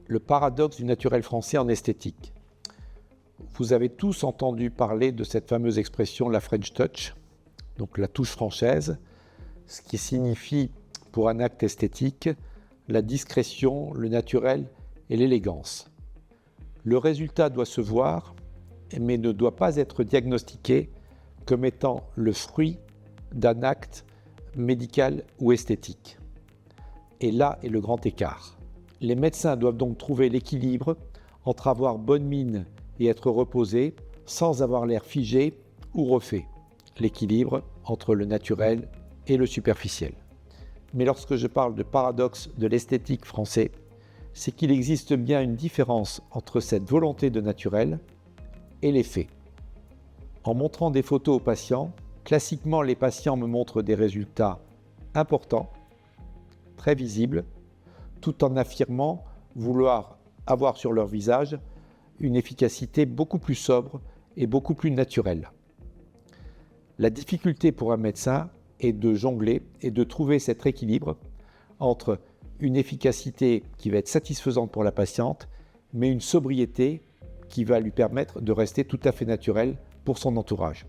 Le paradoxe du naturel français en esthétique. Vous avez tous entendu parler de cette fameuse expression, la French touch, donc la touche française, ce qui signifie pour un acte esthétique la discrétion, le naturel et l'élégance. Le résultat doit se voir, mais ne doit pas être diagnostiqué comme étant le fruit d'un acte médical ou esthétique. Et là est le grand écart. Les médecins doivent donc trouver l'équilibre entre avoir bonne mine et être reposé sans avoir l'air figé ou refait. L'équilibre entre le naturel et le superficiel. Mais lorsque je parle de paradoxe de l'esthétique français, c'est qu'il existe bien une différence entre cette volonté de naturel et les faits. En montrant des photos aux patients, classiquement les patients me montrent des résultats importants, très visibles, tout en affirmant vouloir avoir sur leur visage une efficacité beaucoup plus sobre et beaucoup plus naturelle. La difficulté pour un médecin est de jongler et de trouver cet équilibre entre une efficacité qui va être satisfaisante pour la patiente, mais une sobriété qui va lui permettre de rester tout à fait naturelle pour son entourage.